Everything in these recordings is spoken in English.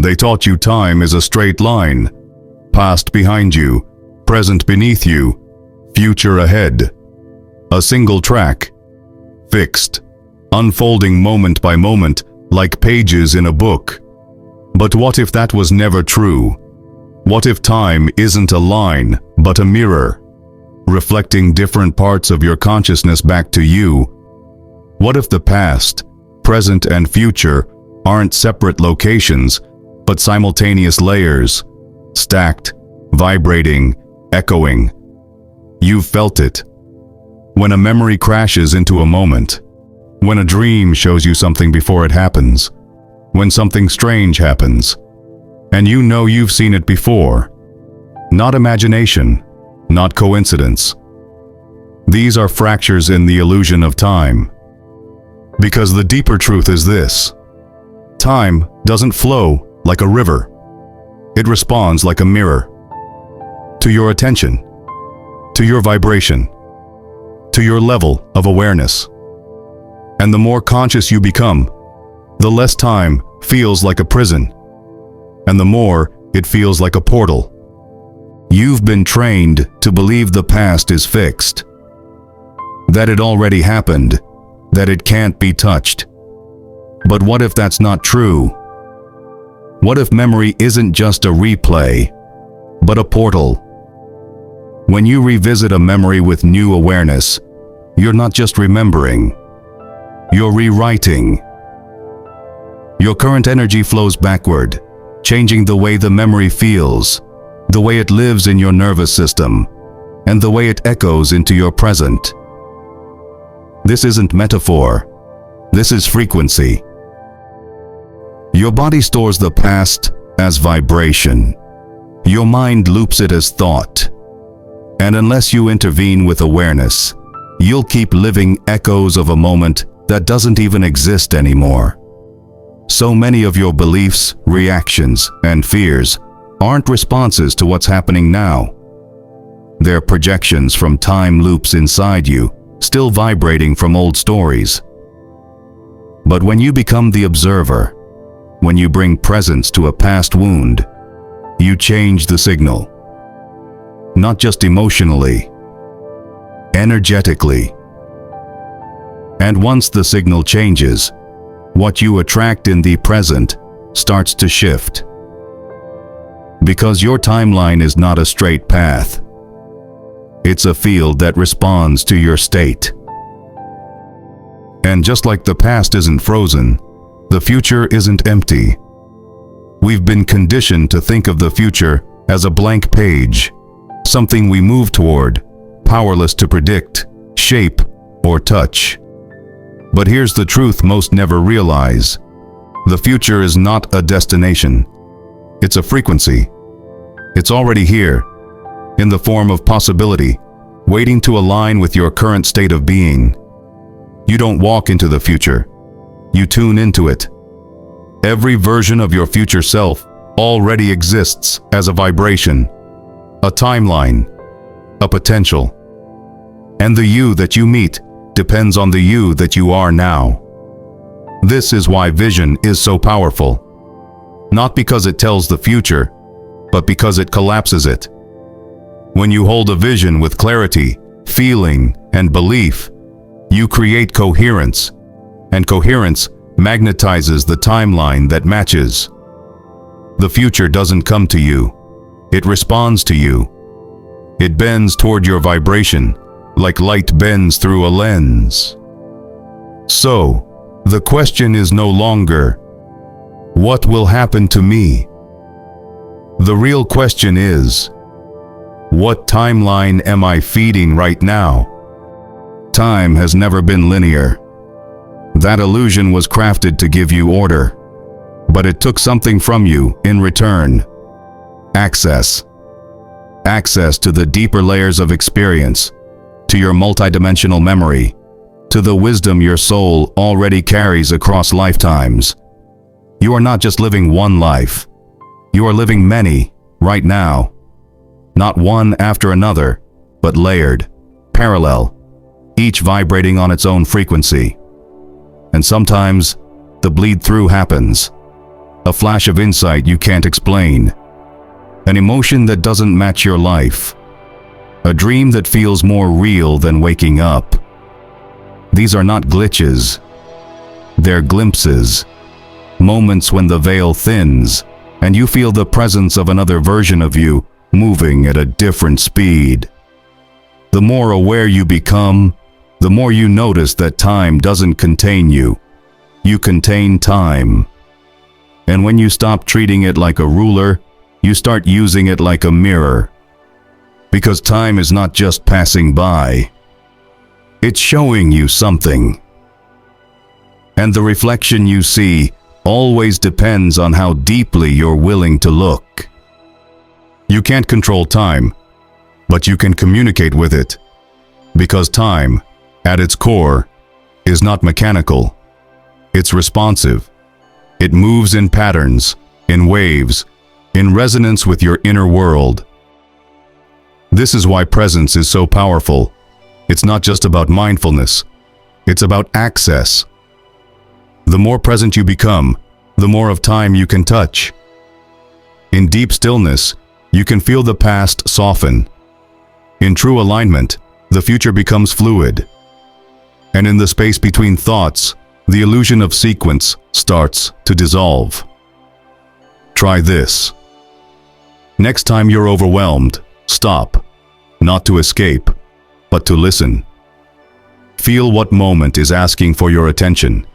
They taught you time is a straight line, past behind you, present beneath you, future ahead. A single track, fixed, unfolding moment by moment like pages in a book. But what if that was never true? What if time isn't a line, but a mirror, reflecting different parts of your consciousness back to you? What if the past, present, and future aren't separate locations, but simultaneous layers, stacked, vibrating, echoing? You've felt it. When a memory crashes into a moment, when a dream shows you something before it happens, when something strange happens, and you know you've seen it before. Not imagination, not coincidence. These are fractures in the illusion of time. Because the deeper truth is this: time doesn't flow like a river. It responds like a mirror. To your attention, to your vibration, to your level of awareness. And the more conscious you become, the less time feels like a prison, and the more it feels like a portal. You've been trained to believe the past is fixed, that it already happened, that it can't be touched. But what if that's not true? What if memory isn't just a replay, but a portal? When you revisit a memory with new awareness, you're not just remembering, you're rewriting. Your current energy flows backward, changing the way the memory feels, the way it lives in your nervous system, and the way it echoes into your present. This isn't metaphor. This is frequency. Your body stores the past as vibration. Your mind loops it as thought. And unless you intervene with awareness, you'll keep living echoes of a moment that doesn't even exist anymore. So many of your beliefs, reactions, and fears aren't responses to what's happening now. They're projections from time loops inside you, still vibrating from old stories. But when you become the observer, when you bring presence to a past wound, you change the signal. Not just emotionally, energetically. And once the signal changes, what you attract in the present starts to shift. Because your timeline is not a straight path. It's a field that responds to your state. And just like the past isn't frozen, the future isn't empty. We've been conditioned to think of the future as a blank page, something we move toward, powerless to predict, shape, or touch. But here's the truth most never realize. The future is not a destination. It's a frequency. It's already here, in the form of possibility, waiting to align with your current state of being. You don't walk into the future. You tune into it. Every version of your future self already exists as a vibration, a timeline, a potential. And the you that you meet depends on the you that you are now. This is why vision is so powerful. Not because it tells the future, but because it collapses it. When you hold a vision with clarity, feeling, and belief, you create coherence, and coherence magnetizes the timeline that matches. The future doesn't come to you. It responds to you. It bends toward your vibration, like light bends through a lens. So, the question is no longer, what will happen to me? The real question is, what timeline am I feeding right now? Time has never been linear. That illusion was crafted to give you order, but it took something from you in return. Access. Access to the deeper layers of experience, to your multidimensional memory, to the wisdom your soul already carries across lifetimes. You are not just living one life. You are living many, right now. Not one after another, but layered, parallel, each vibrating on its own frequency. And sometimes, the bleed-through happens. a flash of insight you can't explain, an emotion that doesn't match your life, a dream that feels more real than waking up. These are not glitches. They're glimpses, moments when the veil thins and you feel the presence of another version of you moving at a different speed. The more aware you become, the more you notice that time doesn't contain you. You contain time. And when you stop treating it like a ruler, you start using it like a mirror. Because time is not just passing by. It's showing you something. And the reflection you see always depends on how deeply you're willing to look. You can't control time, but you can communicate with it. Because time, at its core, is not mechanical. It's responsive. It moves in patterns, in waves, in resonance with your inner world. This is why presence is so powerful. It's not just about mindfulness. It's about access. The more present you become, the more of time you can touch. In deep stillness, you can feel the past soften. In true alignment, the future becomes fluid. And in the space between thoughts, the illusion of sequence starts to dissolve. Try this. Next time you're overwhelmed, stop, not to escape, but to listen. Feel what moment is asking for your attention.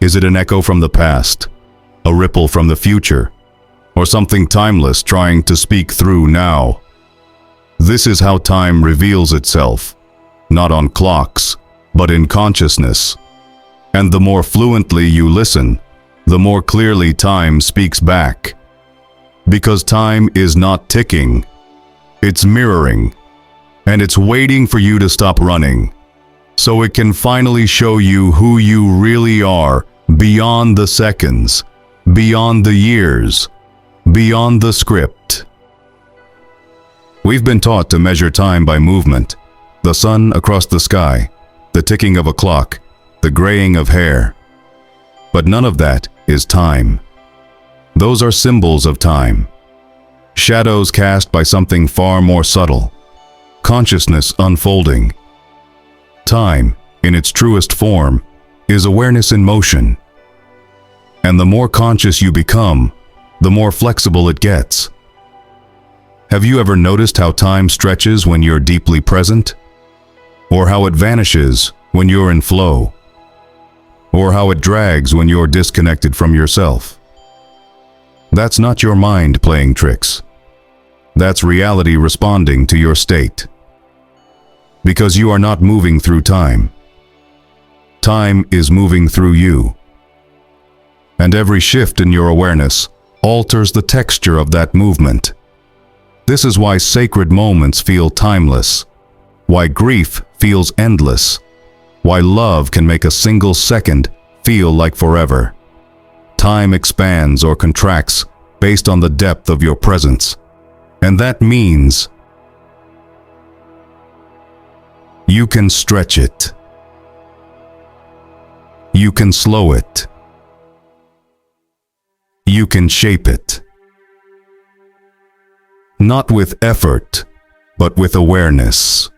Is it an echo from the past, a ripple from the future, or something timeless trying to speak through now? This is how time reveals itself, not on clocks, but in consciousness. And the more fluently you listen, the more clearly time speaks back. Because time is not ticking, it's mirroring, and it's waiting for you to stop running, so it can finally show you who you really are beyond the seconds, beyond the years, beyond the script. We've been taught to measure time by movement, the sun across the sky, the ticking of a clock, the graying of hair. But none of that is time. Those are symbols of time. Shadows cast by something far more subtle. Consciousness unfolding. Time, in its truest form, is awareness in motion. And the more conscious you become, the more flexible it gets. Have you ever noticed how time stretches when you're deeply present? Or how it vanishes when you're in flow? Or how it drags when you're disconnected from yourself? That's not your mind playing tricks. That's reality responding to your state. Because you are not moving through time. Time is moving through you. And every shift in your awareness alters the texture of that movement. This is why sacred moments feel timeless, why grief feels endless, why love can make a single second feel like forever. Time expands or contracts based on the depth of your presence. And that means you can stretch it. You can slow it. You can shape it. Not with effort, but with awareness.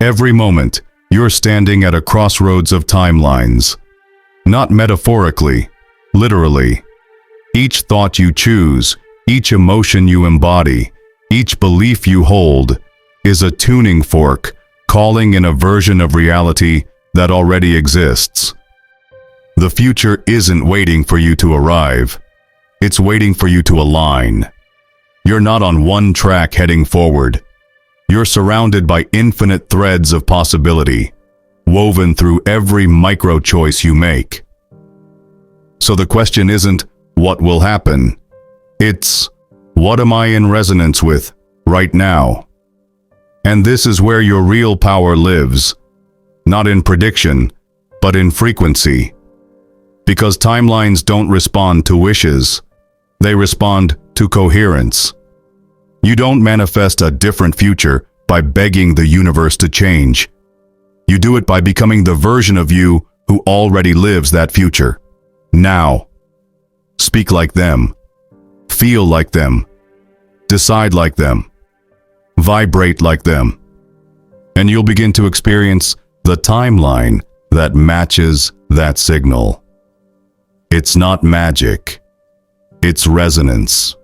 Every moment, you're standing at a crossroads of timelines. Not metaphorically, literally. Each thought you choose, each emotion you embody, each belief you hold, is a tuning fork calling in a version of reality that already exists. The future isn't waiting for you to arrive. It's waiting for you to align. You're not on one track heading forward. You're surrounded by infinite threads of possibility, woven through every micro choice you make. So the question isn't, what will happen? It's, what am I in resonance with right now? And this is where your real power lives, not in prediction, but in frequency. Because timelines don't respond to wishes, they respond to coherence. You don't manifest a different future by begging the universe to change. You do it by becoming the version of you who already lives that future, now. speak like them, feel like them, decide like them, vibrate like them, and you'll begin to experience the timeline that matches that signal. It's not magic. It's resonance.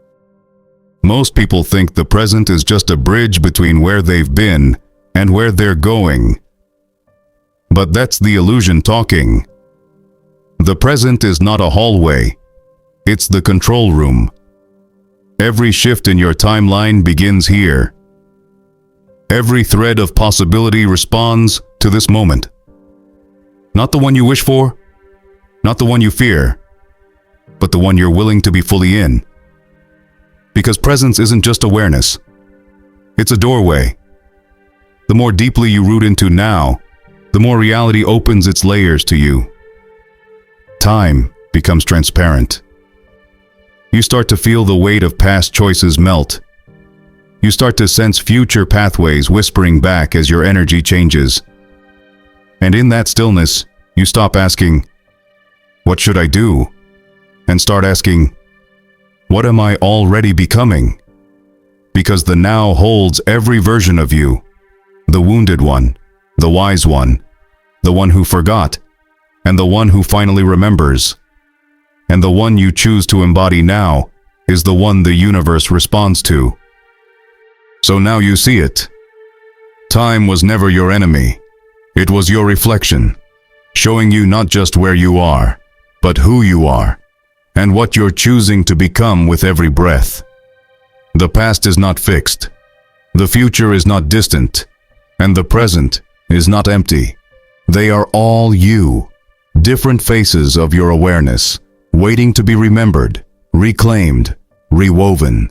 Most people think the present is just a bridge between where they've been and where they're going. But that's the illusion talking. The present is not a hallway. It's the control room. Every shift in your timeline begins here. Every thread of possibility responds to this moment. Not the one you wish for, not the one you fear, but the one you're willing to be fully in. Because presence isn't just awareness. It's a doorway. The more deeply you root into now, the more reality opens its layers to you. Time becomes transparent. You start to feel the weight of past choices melt. You start to sense future pathways whispering back as your energy changes. And in that stillness, you stop asking, "What should I do?" and start asking, "What am I already becoming?" Because the now holds every version of you, the wounded one, the wise one, the one who forgot, and the one who finally remembers. And the one you choose to embody now is the one the universe responds to. So now you see it. Time was never your enemy. It was your reflection, showing you not just where you are, but who you are, and what you're choosing to become with every breath. The past is not fixed. The future is not distant. And the present is not empty. They are all you, different faces of your awareness, waiting to be remembered, reclaimed, rewoven.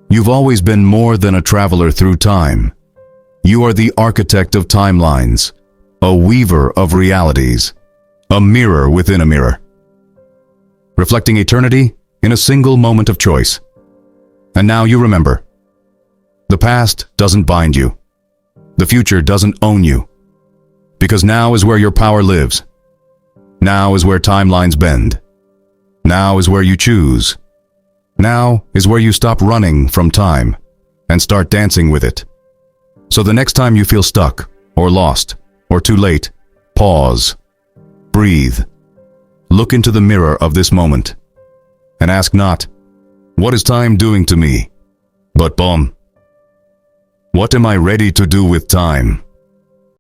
You've always been more than a traveler through time. You are the architect of timelines, a weaver of realities, a mirror within a mirror, reflecting eternity in a single moment of choice. And now you remember. The past doesn't bind you. The future doesn't own you. Because now is where your power lives. Now is where timelines bend. Now is where you choose. Now is where you stop running from time and start dancing with it. So the next time you feel stuck or lost or too late, pause, breathe, look into the mirror of this moment and ask not, "What is time doing to me?" but, "What am I ready to do with time?"